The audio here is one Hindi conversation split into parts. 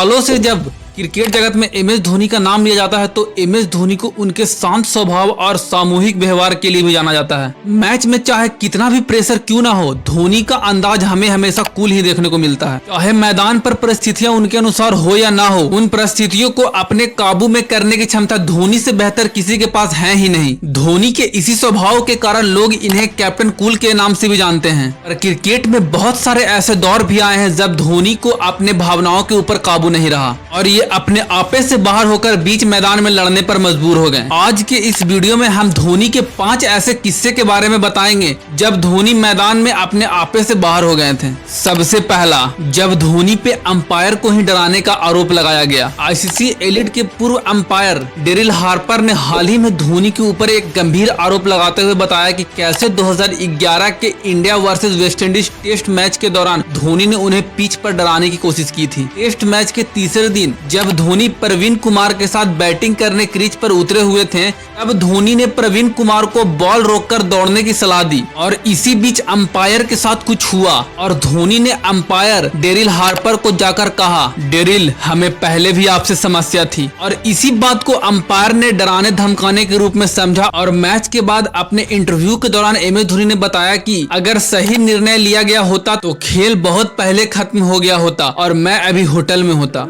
सालों से जब क्रिकेट जगत में एम एस धोनी का नाम लिया जाता है तो एम एस धोनी को उनके शांत स्वभाव और सामूहिक व्यवहार के लिए भी जाना जाता है। मैच में चाहे कितना भी प्रेशर क्यों ना हो, धोनी का अंदाज हमें हमेशा कूल ही देखने को मिलता है। चाहे मैदान पर परिस्थितियां उनके अनुसार हो या ना हो, उन परिस्थितियों को अपने काबू में करने की क्षमता धोनी से बेहतर किसी के पास है ही नहीं। धोनी के इसी स्वभाव के कारण लोग इन्हें कैप्टन कूल के नाम से भी जानते हैं। पर क्रिकेट में बहुत सारे ऐसे दौर भी आए हैं जब धोनी को अपने भावनाओं के ऊपर काबू नहीं रहा और ये अपने आपे से बाहर होकर बीच मैदान में लड़ने पर मजबूर हो गए। आज के इस वीडियो में हम धोनी के 5 ऐसे किस्से के बारे में बताएंगे जब धोनी मैदान में अपने आपे से बाहर हो गए थे। सबसे पहला, जब धोनी पे अंपायर को ही डराने का आरोप लगाया गया। आईसीसी एलिट के पूर्व अंपायर डेरिल हार्पर ने हाल ही में धोनी के ऊपर एक गंभीर आरोप लगाते हुए बताया कि कैसे 2011 के India versus West Indies test match के दौरान धोनी ने उन्हें पिच पर डराने की कोशिश की थी। टेस्ट मैच के तीसरे दिन जब धोनी प्रवीण कुमार के साथ बैटिंग करने क्रीज पर उतरे हुए थे, तब धोनी ने प्रवीण कुमार को बॉल रोककर दौड़ने की सलाह दी और इसी बीच अंपायर के साथ कुछ हुआ और धोनी ने अंपायर डेरिल हार्पर को जाकर कहा, डेरिल हमें पहले भी आपसे समस्या थी। और इसी बात को अंपायर ने डराने धमकाने के रूप में समझा और मैच के बाद अपने इंटरव्यू के दौरान एम एस धोनी ने बताया कि अगर सही निर्णय लिया गया होता तो खेल बहुत पहले खत्म हो गया होता और मैं अभी होटल में होता।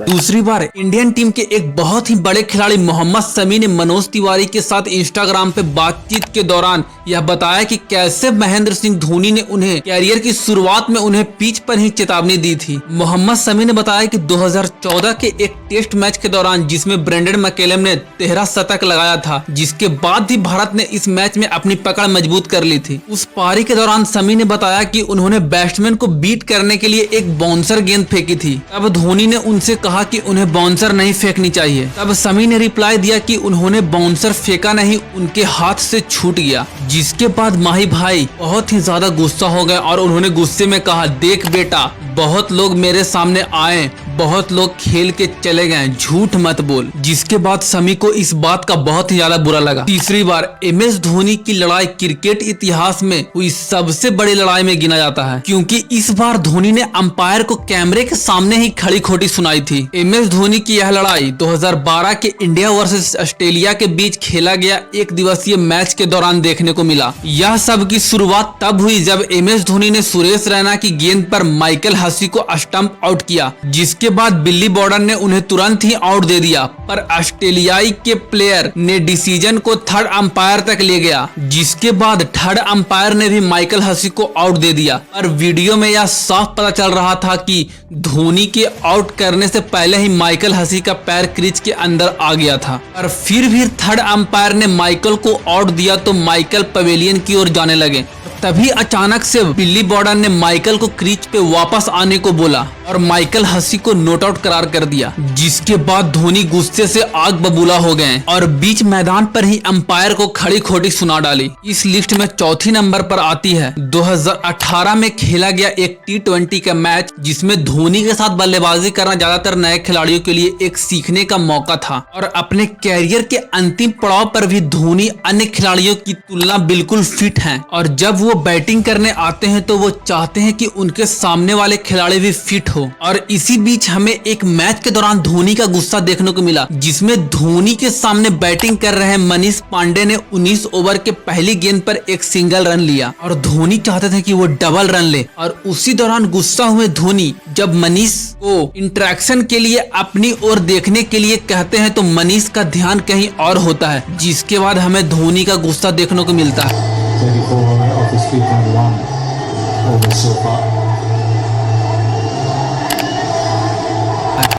दूसरी बार इंडियन टीम के एक बहुत ही बड़े खिलाड़ी मोहम्मद शमी ने मनोज तिवारी के साथ इंस्टाग्राम पे बातचीत के दौरान यह बताया कि कैसे महेंद्र सिंह धोनी ने उन्हें कैरियर की शुरुआत में उन्हें पिच पर ही चेतावनी दी थी। मोहम्मद शमी ने बताया कि 2014 के एक टेस्ट मैच के दौरान जिसमें ब्रेंडन मैकलम ने 13 शतक लगाया था, जिसके बाद ही भारत ने इस मैच में अपनी पकड़ मजबूत कर ली थी। उस पारी के दौरान शमी ने बताया कि उन्होंने बैट्समैन को बीट करने के लिए एक बाउंसर गेंद फेंकी थी। तब धोनी ने उनसे कहा कि उन्हें बाउंसर नहीं फेंकनी चाहिए। तब शमी ने रिप्लाई दिया कि उन्होंने बाउंसर फेंका नहीं, उनके हाथ से छूट गया। जिसके बाद माही भाई बहुत ही ज्यादा गुस्सा हो गए और उन्होंने गुस्से में कहा, देख बेटा, बहुत लोग मेरे सामने आए, बहुत लोग खेल के चले गए, झूठ मत बोल। जिसके बाद शमी को इस बात का बहुत ही ज्यादा बुरा लगा। तीसरी बार एम एस धोनी की लड़ाई क्रिकेट इतिहास में हुई सबसे बड़ी लड़ाई में गिना जाता है, क्योंकि इस बार धोनी ने अंपायर को कैमरे के सामने ही खड़ी खोटी सुनाई थी। एम एस धोनी की यह लड़ाई 2012 के इंडिया वर्सेस ऑस्ट्रेलिया के बीच खेला गया एक दिवसीय मैच के दौरान देखने को मिला। यह सब की शुरुआत तब हुई जब एम एस धोनी ने सुरेश रैना की गेंद पर माइकल हसी को स्टंप आउट किया, जिसके बाद बिल्ली बॉर्डर ने उन्हें तुरंत ही आउट दे दिया। पर ऑस्ट्रेलियाई के प्लेयर ने डिसीजन को थर्ड अंपायर तक ले गया, जिसके बाद थर्ड अंपायर ने भी माइकल हसी को आउट दे दिया। पर वीडियो में यह साफ पता चल रहा था कि धोनी के आउट करने से पहले ही माइकल हसी का पैर क्रीज के अंदर आ गया था। पर फिर भी थर्ड अंपायर ने माइकल को आउट दिया तो माइकल पवेलियन की ओर जाने लगे। तभी अचानक से बिल्ली बॉर्डर ने माइकल को क्रीज पे वापस आने को बोला और माइकल हसी को नॉट आउट करार कर दिया। जिसके बाद धोनी गुस्से से आग बबूला हो गए और बीच मैदान पर ही अंपायर को खड़ी खोटी सुना डाली। इस लिस्ट में चौथी नंबर पर आती है 2018 में खेला गया एक T20 का मैच, जिसमें धोनी के साथ बल्लेबाजी करना ज्यादातर नए खिलाड़ियों के लिए एक सीखने का मौका था और अपने कैरियर के अंतिम पड़ाव पर भी धोनी अन्य खिलाड़ियों की तुलना बिल्कुल फिट हैं और जब वो बैटिंग करने आते हैं तो वो चाहते हैं कि उनके सामने वाले खिलाड़ी भी फिट हो। और इसी बीच हमें एक मैच के दौरान धोनी का गुस्सा देखने को मिला, जिसमें धोनी के सामने बैटिंग कर रहे मनीष पांडे ने 19 ओवर के पहली गेंद पर एक सिंगल रन लिया और धोनी चाहते थे कि वो डबल रन ले। और उसी दौरान गुस्सा हुए धोनी जब मनीष को इंटरेक्शन के लिए अपनी ओर देखने के लिए कहते हैं तो मनीष का ध्यान कहीं और होता है, जिसके बाद हमें धोनी का गुस्सा देखने को मिलता है।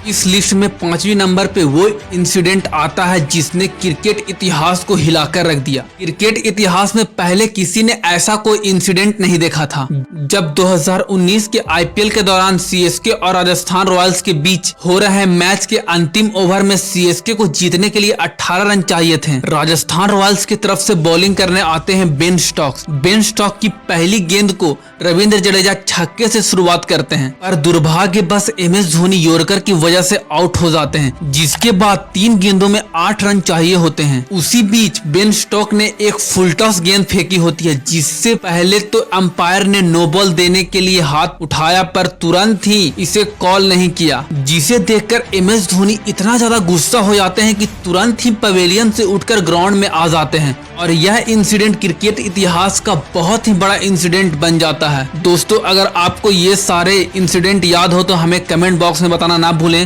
इस लिस्ट में 5वीं नंबर पे वो इंसिडेंट आता है जिसने क्रिकेट इतिहास को हिलाकर रख दिया। क्रिकेट इतिहास में पहले किसी ने ऐसा कोई इंसिडेंट नहीं देखा था। जब 2019 के आईपीएल के दौरान सीएसके और राजस्थान रॉयल्स के बीच हो रहे मैच के अंतिम ओवर में सीएसके को जीतने के लिए 18 रन चाहिए थे। राजस्थान रॉयल्स की तरफ से बॉलिंग करने आते हैं बेन स्टोक्स। बेन स्टोक्स की पहली गेंद को रविंद्र जडेजा छक्के से शुरुआत करते हैं, पर दुर्भाग्यवश एम एस धोनी यॉर्कर की वजह वजह से आउट हो जाते हैं, जिसके बाद 3 गेंदों में 8 रन चाहिए होते हैं। उसी बीच बेन स्टोक्स ने एक फुल टॉस गेंद फेंकी होती है, जिससे पहले तो अंपायर ने नो बॉल देने के लिए हाथ उठाया, पर तुरंत ही इसे कॉल नहीं किया, जिसे देखकर MS धोनी इतना ज्यादा गुस्सा हो जाते हैं कि तुरंत ही पवेलियन से उठकर ग्राउंड में आ जाते हैं और यह इंसिडेंट क्रिकेट इतिहास का बहुत ही बड़ा इंसिडेंट बन जाता है। दोस्तों, अगर आपको ये सारे इंसिडेंट याद हो तो हमें कमेंट बॉक्स में बताना ना भूलें।